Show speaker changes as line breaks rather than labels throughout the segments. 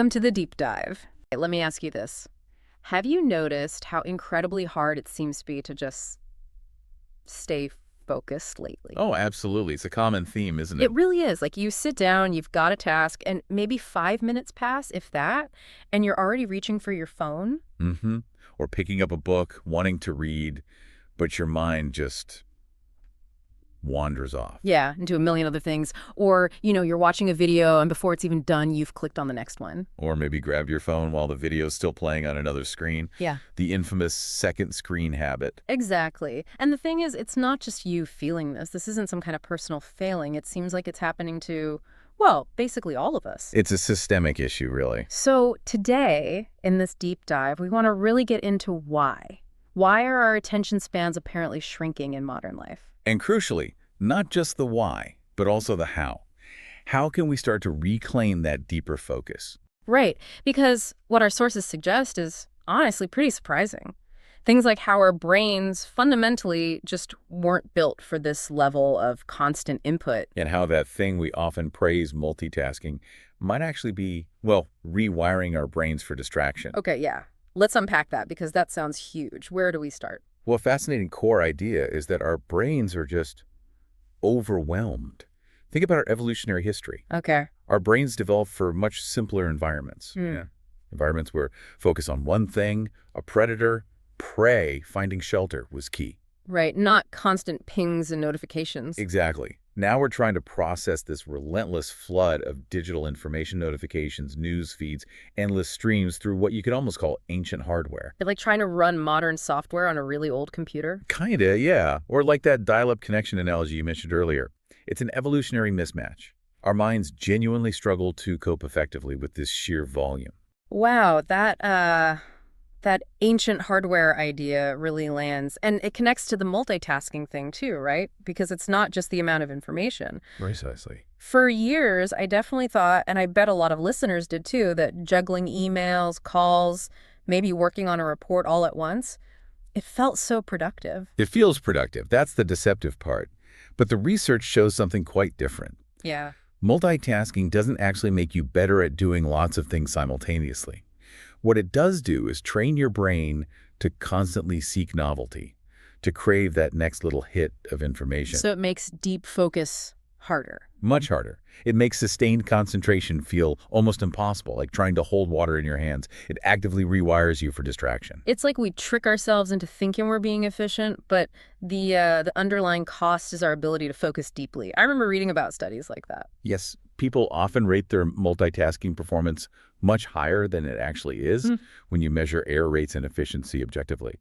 Welcome to the deep dive. Let me ask you this. Have you noticed how incredibly hard it seems to be to just stay focused lately?
Oh, absolutely. It's a common theme, isn't
It
it?
really is. Like you sit down, you've got a task, and maybe 5 minutes pass, if that, and you're already reaching for your phone.
Mm-hmm. Or picking up a book, wanting to read, but your mind just wanders off.
Yeah, and do a million other things. Or, you're watching a video, and before it's even done, you've clicked on the next one.
Or maybe grab your phone while the video's still playing on another screen.
Yeah.
The infamous second screen habit.
Exactly. And the thing is, it's not just you feeling this. This isn't some kind of personal failing. It seems like it's happening to, well, basically all of us.
It's a systemic issue, really.
So today, in this deep dive, we want to really get into why. Why are our attention spans apparently shrinking in modern life?
And crucially, not just the why, but also the how. How can we start to reclaim that deeper focus?
Right, because what our sources suggest is honestly pretty surprising. Things like how our brains fundamentally just weren't built for this level of constant input.
And how that thing we often praise, multitasking, might actually be, well, rewiring our brains for distraction.
Okay, yeah. Let's unpack that because that sounds huge. Where do we start?
Well, a fascinating core idea is that our brains are just overwhelmed. Think about our evolutionary history.
Okay.
Our brains developed for much simpler environments. Yeah. Environments where focus on one thing, a predator, prey, finding shelter was key.
Right, not constant pings and notifications.
Exactly. Now we're trying to process this relentless flood of digital information notifications, news feeds, endless streams through what you could almost call ancient hardware.
You're like trying to run modern software on a really old computer?
Kinda, yeah. Or like that dial-up connection analogy you mentioned earlier. It's an evolutionary mismatch. Our minds genuinely struggle to cope effectively with this sheer volume.
Wow, that ancient hardware idea really lands. And it connects to the multitasking thing too, right? Because it's not just the amount of information.
Precisely.
For years, I definitely thought, and I bet a lot of listeners did too, that juggling emails, calls, maybe working on a report all at once, it felt so productive.
It feels productive. That's the deceptive part. But the research shows something quite different.
Yeah.
Multitasking doesn't actually make you better at doing lots of things simultaneously. What it does do is train your brain to constantly seek novelty, to crave that next little hit of information.
So it makes deep focus harder.
Much harder. It makes sustained concentration feel almost impossible, like trying to hold water in your hands. It actively rewires you for distraction.
It's like we trick ourselves into thinking we're being efficient, but the underlying cost is our ability to focus deeply. I remember reading about studies like that.
Yes, people often rate their multitasking performance much higher than it actually is when you measure error rates and efficiency objectively.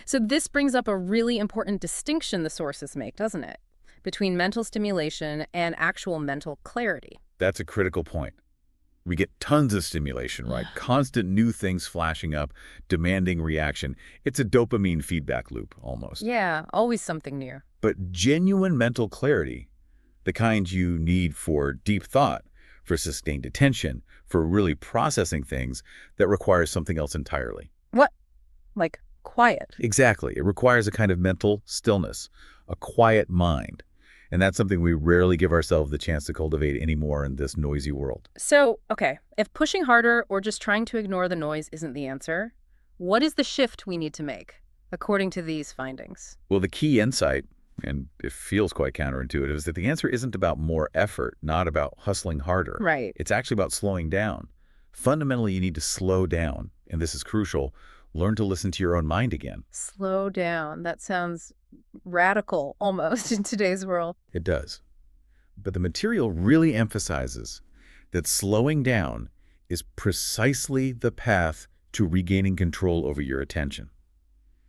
So this brings up a really important distinction the sources make, doesn't it? Between mental stimulation and actual mental clarity.
That's a critical point. We get tons of stimulation, right? Constant new things flashing up, demanding reaction. It's a dopamine feedback loop, almost.
Yeah, always something new.
But genuine mental clarity, the kind you need for deep thought, for sustained attention, for really processing things, that requires something else entirely.
What? Like quiet?
Exactly. It requires a kind of mental stillness, a quiet mind. And that's something we rarely give ourselves the chance to cultivate anymore in this noisy world.
So, okay, if pushing harder or just trying to ignore the noise isn't the answer, what is the shift we need to make, according to these findings?
Well, the key insight, and it feels quite counterintuitive, is that the answer isn't about more effort, not about hustling harder.
Right.
It's actually about slowing down. Fundamentally, you need to slow down, and this is crucial. Learn to listen to your own mind again.
Slow down. That sounds radical almost in today's world.
It does. But the material really emphasizes that slowing down is precisely the path to regaining control over your attention.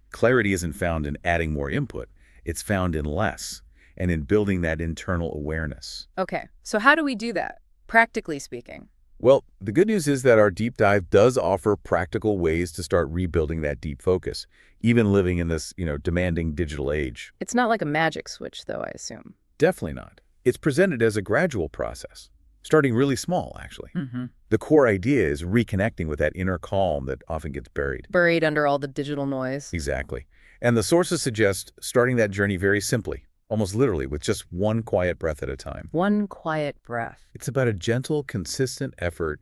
Clarity isn't found in adding more input. It's found in less, and in building that internal awareness.
Okay, so how do we do that, practically speaking?
Well, the good news is that our deep dive does offer practical ways to start rebuilding that deep focus, even living in this, demanding digital age.
It's not like a magic switch, though, I assume.
Definitely not. It's presented as a gradual process, starting really small, actually. The core idea is reconnecting with that inner calm that often gets buried.
Buried under all the digital noise.
Exactly. And the sources suggest starting that journey very simply, almost literally, with just one quiet breath at a time.
One quiet breath.
It's about a gentle, consistent effort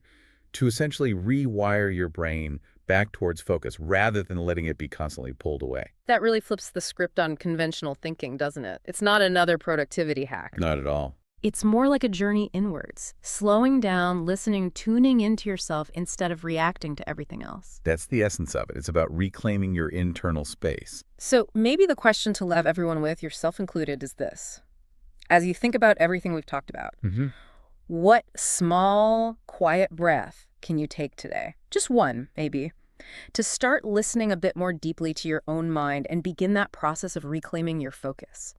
to essentially rewire your brain back towards focus rather than letting it be constantly pulled away.
That really flips the script on conventional thinking, doesn't it? It's not another productivity hack.
Not at all.
It's more like a journey inwards, slowing down, listening, tuning into yourself instead of reacting to everything else.
That's the essence of it. It's about reclaiming your internal space.
So maybe the question to leave everyone with, yourself included, is this. As you think about everything we've talked about, what small, quiet breath can you take today? Just one, maybe, to start listening a bit more deeply to your own mind and begin that process of reclaiming your focus.